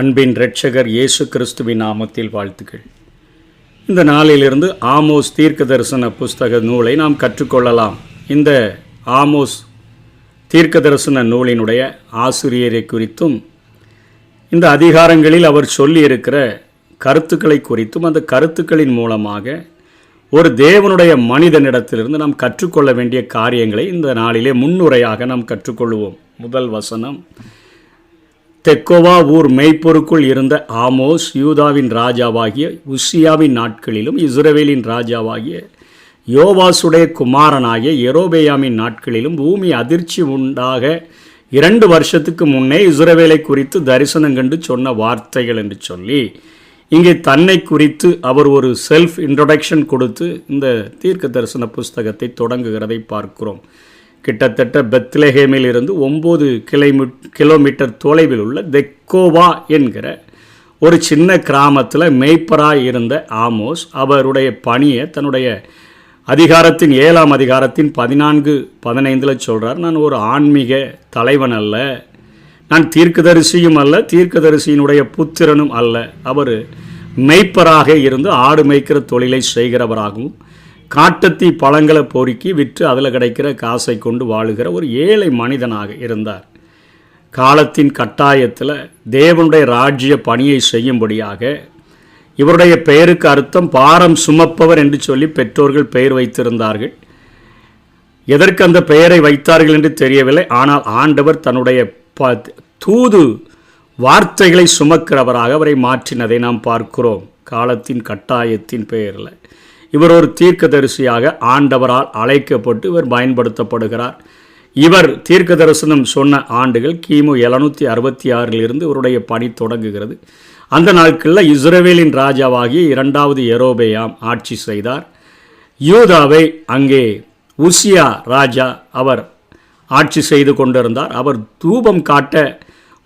அன்பின் இரட்சகர் இயேசு கிறிஸ்துவின் நாமத்தில் வாழ்த்துக்கள். இந்த நாளிலிருந்து ஆமோஸ் தீர்க்க தரிசன புஸ்தக நூலை நாம் கற்றுக்கொள்ளலாம். இந்த ஆமோஸ் தீர்க்க தரிசன நூலினுடைய ஆசிரியரை குறித்தும் இந்த அதிகாரங்களில் அவர் சொல்லியிருக்கிற கருத்துக்களை குறித்தும் அந்த கருத்துக்களின் மூலமாக ஒரு தேவனுடைய மனிதனிடத்திலிருந்து நாம் கற்றுக்கொள்ள வேண்டிய காரியங்களை இந்த நாளிலே முன்னுரையாக நாம் கற்றுக்கொள்வோம். முதல் வசனம், தெக்கோவா ஊர் மேய்ப்பொருக்குள் இருந்த ஆமோஸ் யூதாவின் ராஜாவாகிய உசியாவின் நாட்களிலும் இஸ்ரவேலின் ராஜாவாகிய யோவாசுடைய குமாரனாகிய யெரொபெயாமின் நாட்களிலும் பூமி அதிர்ச்சி உண்டாக 2 வருஷத்துக்கு முன்னே இஸ்ரவேலை குறித்து தரிசனம் கண்டு சொன்ன வார்த்தைகள் என்று சொல்லி இங்கே தன்னை குறித்து அவர் ஒரு செல்ஃப் இன்ட்ரொடக்ஷன் கொடுத்து இந்த தீர்க்க தரிசன புஸ்தகத்தை தொடங்குகிறதை பார்க்கிறோம். கிட்டத்தட்ட பெத்லெஹேமில் இருந்து 9 கிலோமீட்டர் தொலைவில் உள்ள தெக்கோவா என்கிற ஒரு சின்ன கிராமத்தில் மேய்ப்பராய் இருந்த ஆமோஸ் அவருடைய பணியை தன்னுடைய அதிகாரத்தின் 7ஆம் அதிகாரத்தின் 14-15 சொல்கிறார். நான் ஒரு ஆன்மீக தலைவன் அல்ல, நான் தீர்க்கதரிசியும் அல்ல, தீர்க்கதரிசியினுடைய புத்திரனும் அல்ல. அவர் மேய்ப்பராக இருந்து ஆடு மேய்க்கிற தொழிலை செய்கிறவராகவும் காட்டத்தி பழங்களை பொறுக்கி விற்று அதில் கிடைக்கிற காசை கொண்டு வாழுகிற ஒரு ஏழை மனிதனாக இருந்தார். காலத்தின் கட்டாயத்தில் தேவனுடைய ராஜ்ய பணியை செய்யும்படியாக இவருடைய பெயருக்கு அர்த்தம் பாரம் சுமப்பவர் என்று சொல்லி பெற்றோர்கள் பெயர் வைத்திருந்தார்கள். எதற்கு அந்த பெயரை வைத்தார்கள் என்று தெரியவில்லை. ஆனால் ஆண்டவர் தன்னுடைய தூது வார்த்தைகளை சுமக்கிறவராக அவரை மாற்றினதை நாம் பார்க்கிறோம். காலத்தின் கட்டாயத்தின் பெயரில் இவர் ஒரு தீர்க்கதரிசியாக ஆண்டவரால் அழைக்கப்பட்டு இவர் பயன்படுத்தப்படுகிறார். இவர் தீர்க்க தரிசனம் சொன்ன ஆண்டுகள் கிமு 766 இவருடைய பணி தொடங்குகிறது. அந்த நாட்களில் இஸ்ரவேலின் ராஜாவாகிய 2வது யெரொபெயாம் ஆட்சி செய்தார். யூதாவை அங்கே உசியா ராஜா அவர் ஆட்சி செய்து கொண்டிருந்தார். அவர் தூபம் காட்ட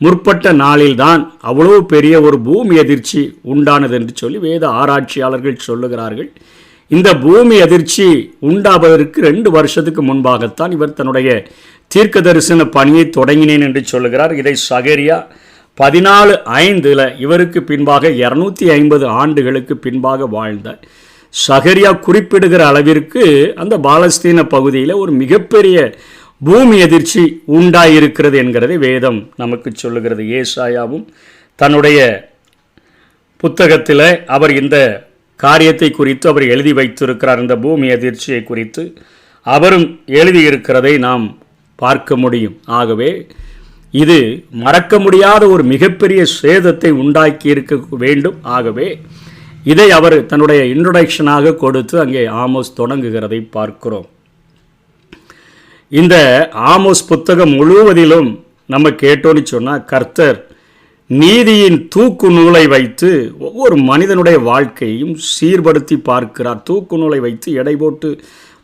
முற்பட்ட நாளில்தான் அவ்வளோ பெரிய ஒரு பூமி அதிர்ச்சி உண்டானது என்று சொல்லி வேத ஆராய்ச்சியாளர்கள் சொல்லுகிறார்கள். இந்த பூமி அதிர்ச்சி உண்டாவதற்கு 2 வருஷத்துக்கு முன்பாகத்தான் இவர் தன்னுடைய தீர்க்க தரிசன பணியை தொடங்கினேன் என்று சொல்லுகிறார். இதை சகரியா 14:5 இவருக்கு பின்பாக 250 ஆண்டுகளுக்கு பின்பாக வாழ்ந்த சகரியா குறிப்பிடுகிற அளவிற்கு அந்த பாலஸ்தீன பகுதியில் ஒரு மிகப்பெரிய பூமி அதிர்ச்சி உண்டாயிருக்கிறது என்கிறதை வேதம் நமக்கு சொல்லுகிறது. ஏசாயாவும் தன்னுடைய புத்தகத்தில் அவர் இந்த காரியத்தை குறித்து அவர் எழுதி வைத்திருக்கிறார். இந்த பூமி அதிர்ச்சியை குறித்து அவரும் எழுதியிருக்கிறதை நாம் பார்க்க முடியும். ஆகவே இது மறக்க முடியாத ஒரு மிகப்பெரிய சேதத்தை உண்டாக்கி இருக்க வேண்டும். ஆகவே இதை அவர் தன்னுடைய இன்ட்ரொடக்ஷனாக கொடுத்து அங்கே ஆமோஸ் தொடங்குகிறதை பார்க்கிறோம். இந்த ஆமோஸ் புத்தகம் முழுவதிலும் நம்ம கேட்டோன்னு சொன்னால் கர்த்தர் நீதியின் தூக்கு நூலை வைத்து ஒவ்வொரு மனிதனுடைய வாழ்க்கையும் சீர்படுத்தி பார்க்கிறார். தூக்கு நூலை வைத்து எடை போட்டு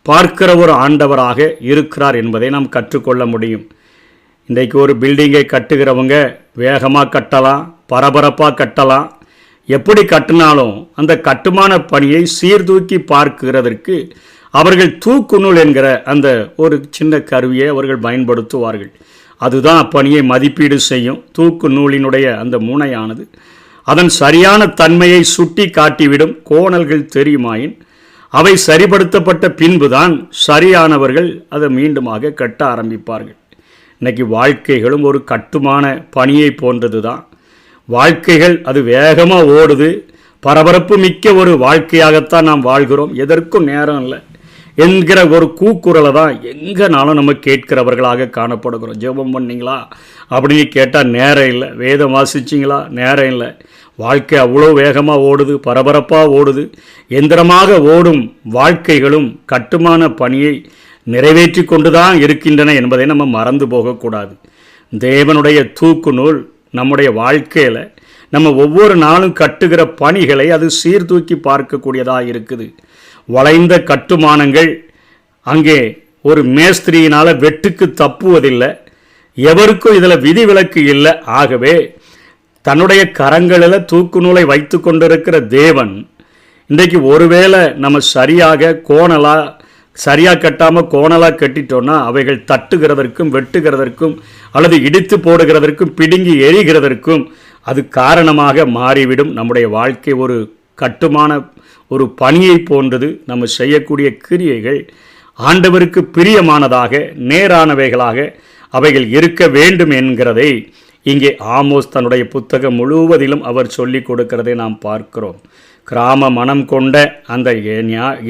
பார்க்கிற ஒரு ஆண்டவராக இருக்கிறார் என்பதை நாம் கற்றுக்கொள்ள முடியும். இன்றைக்கு ஒரு பில்டிங்கை கட்டுகிறவங்க வேகமாக கட்டலாம், பரபரப்பாக கட்டலாம். எப்படி கட்டினாலும் அந்த கட்டுமான பணியை சீர்தூக்கி பார்க்கிறதற்கு அவர்கள் தூக்கு நூல் என்கிற அந்த ஒரு சின்ன கருவியை அவர்கள் பயன்படுத்துவார்கள். அதுதான் அப்பணியை மதிப்பீடு செய்யும். தூக்கு நூலினுடைய அந்த முனையானது அதன் சரியான தன்மையை சுட்டி காட்டிவிடும். கோணல்கள் தெரியுமாயின் அவை சரிப்படுத்தப்பட்ட பின்புதான் சரியானவர்கள் அதை மீண்டுமாக கட்ட ஆரம்பிப்பார்கள். இன்றைக்கி வாழ்க்கைகளும் ஒரு கட்டுமான பணியை போன்றது தான். வாழ்க்கைகள் அது வேகமாக ஓடுது, பரபரப்பு மிக்க ஒரு வாழ்க்கையாகத்தான் நாம் வாழ்கிறோம். எதற்கும் நேரம் இல்லை என்கிற ஒரு கூக்குரலை தான் எங்கேனாலும் நம்ம கேட்கிறவர்களாக காணப்படுகிறோம். ஜெபம் பண்ணிங்களா அப்படின்னு கேட்டால் நேரம் இல்லை. வேதம் வாசிச்சிங்களா நேரம் இல்லை. வாழ்க்கை அவ்வளோ வேகமாக ஓடுது, பரபரப்பாக ஓடுது. எந்திரமாக ஓடும் வாழ்க்கைகளும் கட்டுமான பணியை நிறைவேற்றி கொண்டு தான் இருக்கின்றன என்பதை நம்ம மறந்து போகக்கூடாது. தேவனுடைய தூக்கு நூல் நம்முடைய வாழ்க்கையில் நம்ம ஒவ்வொரு நாளும் கட்டுகிற பணிகளை அது சீர்தூக்கி பார்க்கக்கூடியதாக இருக்குது. வளைந்த கட்டுமானங்கள் அங்கே ஒரு மேஸ்திரியினால் வெட்டுக்கு தப்புவதில்லை. எவருக்கும் இதில் விதிவிலக்கு இல்லை. ஆகவே தன்னுடைய கரங்களில் தூக்கு நூலை வைத்து கொண்டிருக்கிற தேவன் இன்றைக்கு ஒருவேளை நம்ம சரியாக கட்டாமல் கோணலாக கட்டிட்டோன்னா அவைகள் தட்டுகிறதற்கும் வெட்டுகிறதற்கும் அல்லது இடித்து போடுகிறதற்கும் பிடுங்கி எரிகிறதற்கும் அது காரணமாக மாறிவிடும். நம்முடைய வாழ்க்கை ஒரு கட்டுமான ஒரு பணியை போன்றது. நம்ம செய்யக்கூடிய கிரியைகள் ஆண்டவருக்கு பிரியமானதாக நேரானவைகளாக அவைகள் இருக்க வேண்டும் என்கிறதை இங்கே ஆமோஸ் தன்னுடைய புத்தகம் முழுவதிலும் அவர் சொல்லிக் கொடுக்கிறதை நாம் பார்க்கிறோம். கிராம மனம் கொண்ட அந்த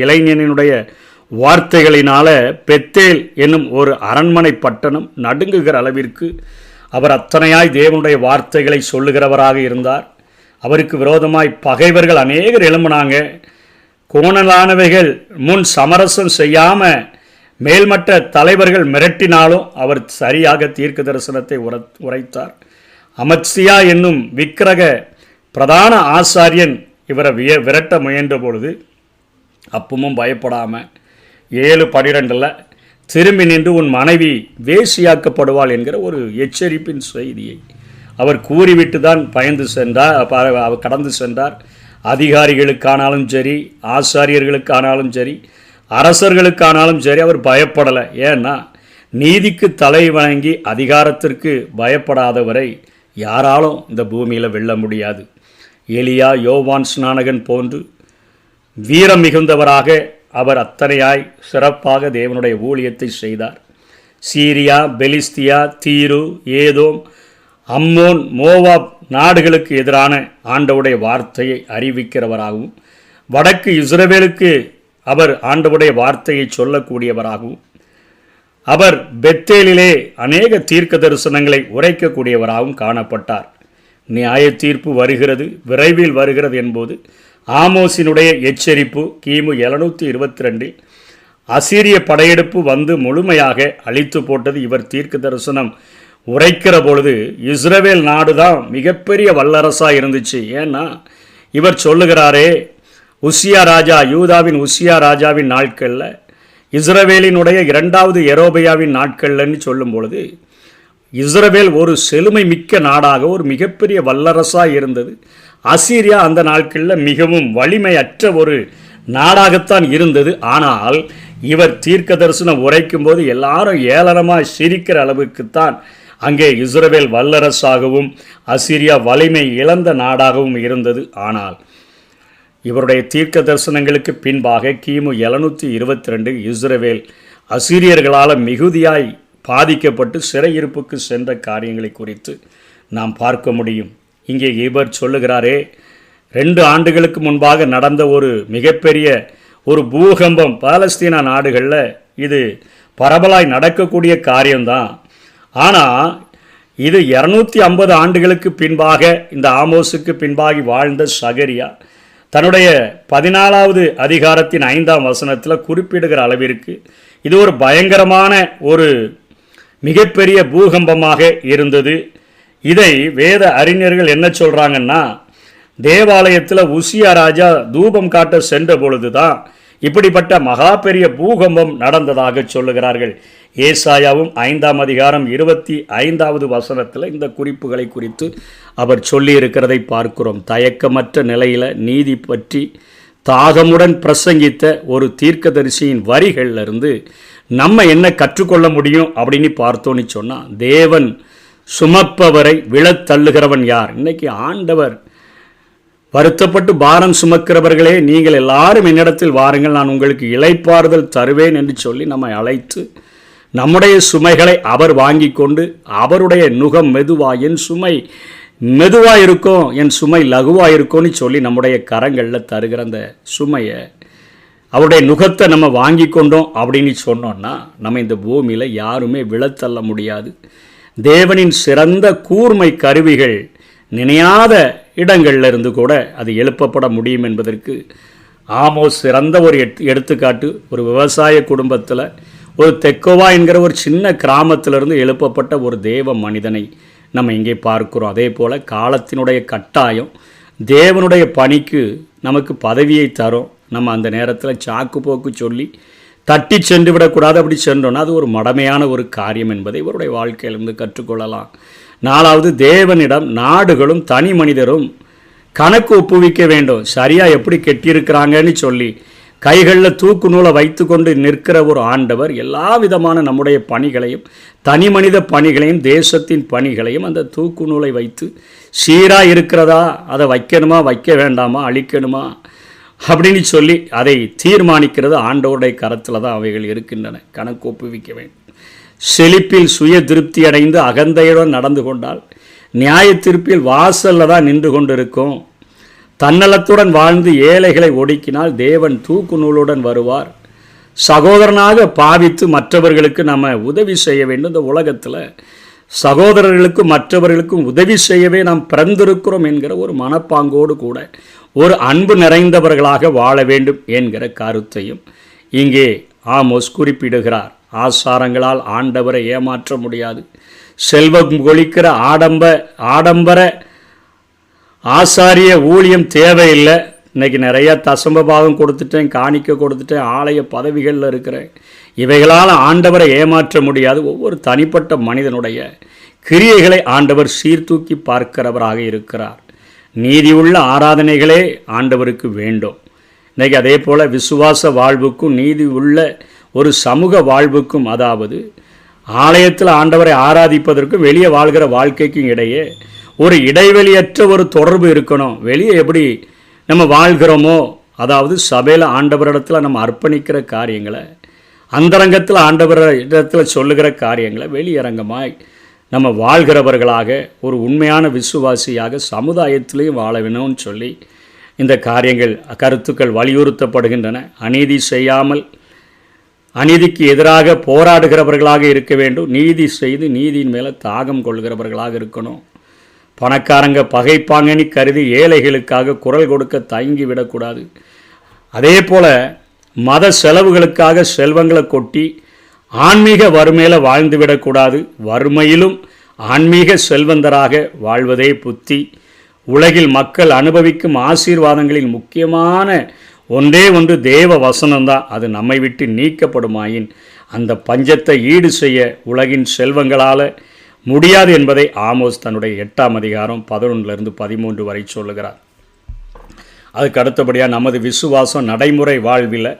இளைஞனுடைய வார்த்தைகளினால பெத்தேல் என்னும் ஒரு அரண்மனை பட்டணம் நடுங்குகிற அளவிற்கு அவர் அத்தனையாய் தேவனுடைய வார்த்தைகளை சொல்லுகிறவராக இருந்தார். அவருக்கு விரோதமாய் பகைவர்கள் அநேகர் எழும்பினாங்க. கோணலானவைகள் முன் சமரசம் செய்யாமல் மேல்மட்ட தலைவர்கள் மிரட்டினாலும் அவர் சரியாக தீர்க்க தரிசனத்தை உரைத்தார். அமத்சியா என்னும் விக்கிரக பிரதான ஆசாரியன் இவரை விரட்ட முயன்ற பொழுது அப்பவும் பயப்படாமல் 7:12 திரும்பி நின்று உன் மனைவி வேசியாக்கப்படுவாள் என்கிற ஒரு எச்சரிப்பின் செய்தியை அவர் கூறிவிட்டு தான் பயந்து சென்றார், கடந்து சென்றார். அதிகாரிகளுக்கானாலும் சரி, ஆசாரியர்களுக்கானாலும் சரி, அரசர்களுக்கானாலும் சரி அவர் பயப்படலை. ஏன்னா நீதிக்கு தலை வணங்கி அதிகாரத்திற்கு பயப்படாதவரை யாராலும் இந்த பூமியில் வெல்ல முடியாது. எலியா, யோவான் ஸ்நானகன் போன்று வீரம் மிகுந்தவராக அவர் அத்தனையாய் சிறப்பாக தேவனுடைய ஊழியத்தை செய்தார். சீரியா, பெலிஸ்தியா, தீரு, ஏதோம், அம்மோன், மோவாப் நாடுகளுக்கு எதிரான ஆண்டவருடைய வார்த்தையை அறிவிக்கிறவராகவும், வடக்கு இஸ்ரவேலுக்கு அவர் ஆண்டவருடைய வார்த்தையை சொல்லக்கூடியவராகவும், அவர் பெத்தேலிலே அநேக தீர்க்க தரிசனங்களை உரைக்கக்கூடியவராகவும் காணப்பட்டார். நியாய தீர்ப்பு வருகிறது, விரைவில் வருகிறது என்பது ஆமோஸினுடைய எச்சரிப்பு. கிமு 722 அசீரிய படையெடுப்பு வந்து முழுமையாக அழித்து போட்டது. இவர் தீர்க்க தரிசனம் உரைக்கிற பொழுது இஸ்ரவேல் நாடு தான் மிகப்பெரிய வல்லரசாக இருந்துச்சு. ஏன்னா இவர் சொல்லுகிறாரே, உசியா ராஜா, யூதாவின் உசியா ராஜாவின் நாட்களில், இஸ்ரவேலினுடைய 2வது எரோபியாவின் நாட்கள்லன்னு சொல்லும் பொழுது இஸ்ரவேல் ஒரு செழுமை மிக்க நாடாக ஒரு மிகப்பெரிய வல்லரசாக இருந்தது. அசீரியா அந்த நாட்களில் மிகவும் வலிமையற்ற ஒரு நாடாகத்தான் இருந்தது. ஆனால் இவர் தீர்க்க தரிசனம் உரைக்கும் போது எல்லாரும் ஏளனமாக சிரிக்கிற அளவுக்குத்தான் அங்கே இஸ்ரவேல் வல்லரசாகவும் அசீரியா வலிமை இழந்த நாடாகவும் இருந்தது. ஆனால் இவருடைய தீர்க்க தரிசனங்களுக்கு பின்பாக கிமு 722 இஸ்ரவேல் அசீரியர்களால் மிகுதியாய் பாதிக்கப்பட்டு சிறையிருப்புக்கு சென்ற காரியங்களை குறித்து நாம் பார்க்க முடியும். இங்கே இவர் சொல்லுகிறாரே, 2 ஆண்டுகளுக்கு முன்பாக நடந்த ஒரு மிகப்பெரிய ஒரு பூகம்பம் பாலஸ்தீனா நாடுகளில் இது பரவலாய் நடக்கக்கூடிய காரியம்தான். ஆனால் இது 250 ஆண்டுகளுக்கு பின்பாக இந்த ஆமோஸுக்கு பின்பாகி வாழ்ந்த சகரியா தன்னுடைய 14வது அதிகாரத்தின் 5ஆம் வசனத்தில் குறிப்பிடுகிற அளவிற்கு இது ஒரு பயங்கரமான ஒரு மிகப்பெரிய பூகம்பமாக இருந்தது. இதை வேத அறிஞர்கள் என்ன சொல்கிறாங்கன்னா, தேவாலயத்தில் உசியா ராஜா தூபம் காட்ட சென்ற பொழுது தான் இப்படிப்பட்ட மகா பெரிய பூகம்பம் நடந்ததாக சொல்லுகிறார்கள். ஏசாயாவும் 5ஆம் அதிகாரம் 25வது வசனத்தில் இந்த குறிப்புகளை குறித்து அவர் சொல்லியிருக்கிறதை பார்க்கிறோம். தயக்கமற்ற நிலையில் நீதி பற்றி தாகமுடன் பிரசங்கித்த ஒரு தீர்க்கதரிசியின் வரிகளிலிருந்து நம்ம என்ன கற்றுக்கொள்ள முடியும் அப்படின்னு பார்த்தோன்னு சொன்னால், தேவன் சுமப்பவரை விழத்தள்ளுகிறவன் யார்? இன்னைக்கு ஆண்டவர் வருத்தப்பட்டு பாரம் சுமக்கிறவர்களே, நீங்கள் எல்லாரும் என்னிடத்தில் வாருங்கள், நான் உங்களுக்கு இளைப்பாறுதல் தருவேன் என்று சொல்லி நம்மை அழைத்து நம்முடைய சுமைகளை அவர் வாங்கி கொண்டு, அவருடைய நுகம் மெதுவாக, என் சுமை மெதுவாக இருக்கும், என் சுமை லகுவாக இருக்கும்னு சொல்லி நம்முடைய கரங்களில் தருகிற அந்த சுமையை, அவருடைய நுகத்தை நம்ம வாங்கி கொண்டோம் அப்படின்னு சொன்னோன்னா நம்ம இந்த பூமியில் யாருமே விழத்தள்ள முடியாது. தேவனின் சிறந்த கூர்மை கருவிகள் நினையாத இடங்களில் இருந்து கூட அது எழுப்பப்பட முடியும் என்பதற்கு ஆமோஸ் சிறந்த ஒரு எடுத்துக்காட்டு. ஒரு விவசாய குடும்பத்தில் ஒரு தெக்கோவா என்கிற ஒரு சின்ன கிராமத்திலிருந்து எழுப்பப்பட்ட ஒரு தேவ மனிதனை நம்ம இங்கே பார்க்கிறோம். அதே போல் காலத்தினுடைய கட்டாயம் தேவனுடைய பணிக்கு நமக்கு பதவியை தரும். நம்ம அந்த நேரத்தில் சாக்கு போக்கு சொல்லி தட்டி சென்று விடக்கூடாது. அப்படி சென்றோன்னா அது ஒரு மடமையான ஒரு காரியம் என்பதை இவருடைய வாழ்க்கையிலிருந்து கற்றுக்கொள்ளலாம். 4வது, தேவனிடம் நாடுகளும் தனி மனிதரும் கணக்கு ஒப்புவிக்க வேண்டும். சரியாக எப்படி கெட்டியிருக்கிறாங்கன்னு சொல்லி கைகளில் தூக்கு நூலை வைத்து கொண்டு நிற்கிற ஒரு ஆண்டவர் எல்லா விதமான நம்முடைய பணிகளையும், தனி மனித பணிகளையும், தேசத்தின் பணிகளையும் அந்த தூக்கு நூலை வைத்து சீராக இருக்கிறதா, அதை வைக்கணுமா வைக்க வேண்டாமா, அழிக்கணுமா அப்படின்னு சொல்லி அதை தீர்மானிக்கிறது ஆண்டவருடைய கரத்தில் தான் அவைகள் இருக்கின்றன. கணக்கு ஒப்புவிக்க வேண்டும். செழிப்பில் சுய திருப்தி அடைந்து அகந்தையுடன் நடந்து கொண்டால் நியாய தீர்ப்பில் வாசலில் தான் நின்று கொண்டிருக்கும். தன்னலத்துடன் வாழ்ந்து ஏழைகளை ஒடுக்கினால் தேவன் தூக்கு நூலுடன் வருவார். சகோதரனாக பாவித்து மற்றவர்களுக்கு நம்ம உதவி செய்ய வேண்டும். இந்த உலகத்தில் சகோதரர்களுக்கும் மற்றவர்களுக்கும் உதவி செய்யவே நாம் பிறந்திருக்கிறோம் என்கிற ஒரு மனப்பாங்கோடு கூட ஒரு அன்பு நிறைந்தவர்களாக வாழ வேண்டும் என்கிற கருத்தையும் இங்கே ஆமோஸ் குறிப்பிடுகிறார். ஆசாரங்களால் ஆண்டவரை ஏமாற்ற முடியாது. செல்வம் கொளிக்கிற ஆடம்பர ஆசாரிய ஊழியம் தேவையில்லை. இன்றைக்கி நிறைய தசம்ப பாகம் கொடுத்துட்டேன், காணிக்க கொடுத்துட்டேன், ஆலய பதவிகளில் இருக்கிறேன். இவைகளால் ஆண்டவரை ஏமாற்ற முடியாது. ஒவ்வொரு தனிப்பட்ட மனிதனுடைய கிரியைகளை ஆண்டவர் சீர்தூக்கி பார்க்கிறவராக இருக்கிறார். நீதியுள்ள ஆராதனைகளே ஆண்டவருக்கு வேண்டும். இன்றைக்கி அதே போல் விசுவாச வாழ்வுக்கும் நீதி உள்ள ஒரு சமூக வாழ்வுக்கும், அதாவது ஆலயத்தில் ஆண்டவரை ஆராதிப்பதற்கும் வெளியே வாழ்கிற வாழ்க்கைக்கும் இடையே ஒரு இடைவெளியற்ற ஒரு தொடர்பு இருக்கணும். வெளியே எப்படி நம்ம வாழ்கிறோமோ, அதாவது சபையில் ஆண்டவரிடத்தில் நம்ம அர்ப்பணிக்கிற காரியங்களை, அந்தரங்கத்தில் ஆண்டவரிடத்தில் சொல்லுகிற காரியங்களை வெளியரங்கமாய் நம்ம வாழ்கிறவர்களாக ஒரு உண்மையான விசுவாசியாக சமுதாயத்திலையும் வாழ வேணும்னு சொல்லி இந்த காரியங்கள் கருத்துக்கள் வலியுறுத்தப்படுகின்றன. அநீதி செய்யாமல் அநீதிக்கு எதிராக போராடுகிறவர்களாக இருக்க வேண்டும். நீதி செய்து நீதியின் மேலே தாகம் கொள்கிறவர்களாக இருக்கணும். பணக்காரங்க பகைப்பாங்கன்னு கருதி ஏழைகளுக்காக குரல் கொடுக்க தயங்கி விடக்கூடாது. அதே போல் மத செலவுகளுக்காக செல்வங்களை கொட்டி ஆன்மீக வறுமையில் வாழ்ந்து விடக்கூடாது. வறுமையிலும் ஆன்மீக செல்வந்தராக வாழ்வதே புத்தி. உலகில் மக்கள் அனுபவிக்கும் ஆசீர்வாதங்களில் முக்கியமான ஒன்றே ஒன்று தேவ வசனம்தான். அது நம்மை விட்டு நீக்கப்படுமாயின் அந்த பஞ்சத்தை ஈடு செய்ய உலகின் செல்வங்களால் முடியாது என்பதை ஆமோஸ் தன்னுடைய 8ஆம் அதிகாரம் 11-13 வரை சொல்லுகிறார். அதுக்கு அடுத்தபடியாக நமது விசுவாசம் நடைமுறை வாழ்வில்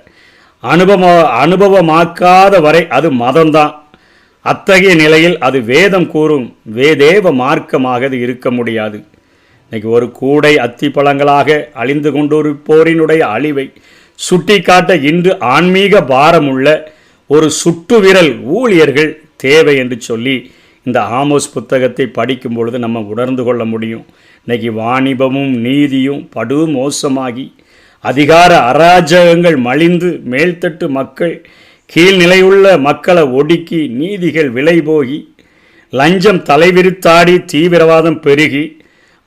அனுபவமாக்காத வரை அது மதம்தான். அத்தகைய நிலையில் அது வேதம் கூறும் தேவ மார்க்கமாக அது இருக்க முடியாது. இன்றைக்கி ஒரு கூடை அத்தி பழங்களாக அழிந்து கொண்டிருப்போரினுடைய அழிவை சுட்டி காட்ட இன்று ஆன்மீக பாரமுள்ள ஒரு சுட்டு விரல் ஊழியர்கள் தேவை என்று சொல்லி இந்த ஆமோஸ் புத்தகத்தை படிக்கும் பொழுது நம்ம உணர்ந்து கொள்ள முடியும். இன்றைக்கி வாணிபமும் நீதியும் படு மோசமாகி அதிகார அராஜகங்கள் மலிந்து மேல்தட்டு மக்கள் கீழ்நிலையுள்ள மக்களை ஒடுக்கி நீதிகள் விலை போகி லஞ்சம் தலைவிரித்தாடி தீவிரவாதம் பெருகி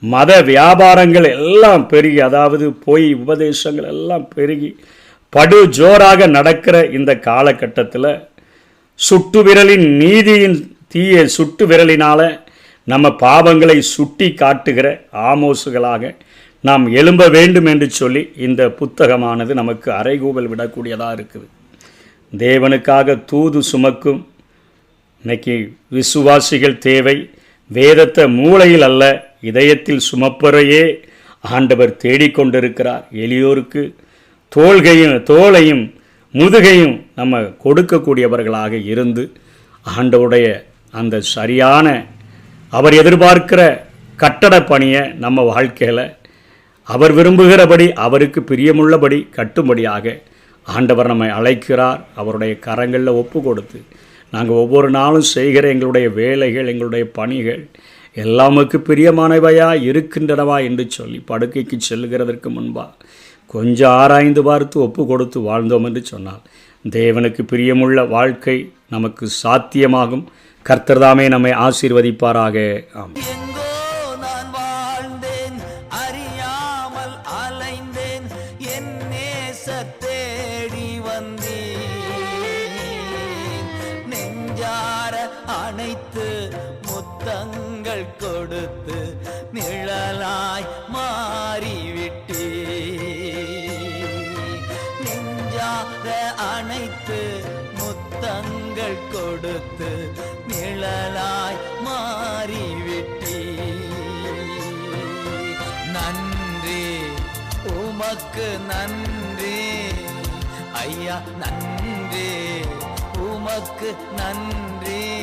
மத வியாபாரங்கள் எல்லாம் பெருகி, அதாவது பொய் உபதேசங்கள் எல்லாம் பெருகி படு ஜோராக நடக்கிற இந்த காலகட்டத்தில் சுட்டு விரலின் நீதியின் தீய சுட்டு விரலினால் நம்ம பாவங்களை சுட்டி காட்டுகிற ஆமோசுகளாக நாம் எழும்ப வேண்டும் என்று சொல்லி இந்த புத்தகமானது நமக்கு அறைகூவல் விடக்கூடியதாக இருக்குது. தேவனுக்காக தூது சுமக்கும் இன்னைக்கு விசுவாசிகள் தேவை. வேதத்தை மூளையில் அல்ல இதயத்தில் சுமப்பறையே ஆண்டவர் தேடிக்கொண்டிருக்கிறார். எளியோருக்கு தோளையும் முதுகையும் நம்ம கொடுக்கக்கூடியவர்களாக இருந்து ஆண்டவருடைய அந்த சரியான அவர் எதிர்பார்க்கிற கட்டட பணியை நம்ம வாழ்க்கையில் அவர் விரும்புகிறபடி அவருக்கு பிரியமுள்ளபடி கட்டும்படியாக ஆண்டவர் நம்மை அழைக்கிறார். அவருடைய கரங்களில் ஒப்பு கொடுத்து நாங்கள் ஒவ்வொரு நாளும் செய்கிற எங்களுடைய வேலைகள், எங்களுடைய பணிகள் எல்லாமுக்கு பிரியமானவையாக இருக்கின்றனவா என்று சொல்லி படுக்கைக்கு செல்லுகிறதற்கு முன்பாக கொஞ்சம் ஆராய்ந்து பார்த்து ஒப்பு கொடுத்து வாழ்ந்தோம் என்று சொன்னால் தேவனுக்கு பிரியமுள்ள வாழ்க்கை நமக்கு சாத்தியமாகும். கர்த்தர்தாமே நம்மை ஆசீர்வதிப்பாராக. ஆமென். அனைத்து முத்தங்கள் கொடுத்து நிழலாய் மாறிவிட்டே, நெஞ்சார அனைத்து முத்தங்கள் கொடுத்து நிழலாய் மாறிவிட்டே. நன்றி உமக்கு நன்றி ஐயா நன்றி, உமக்கு நன்றி.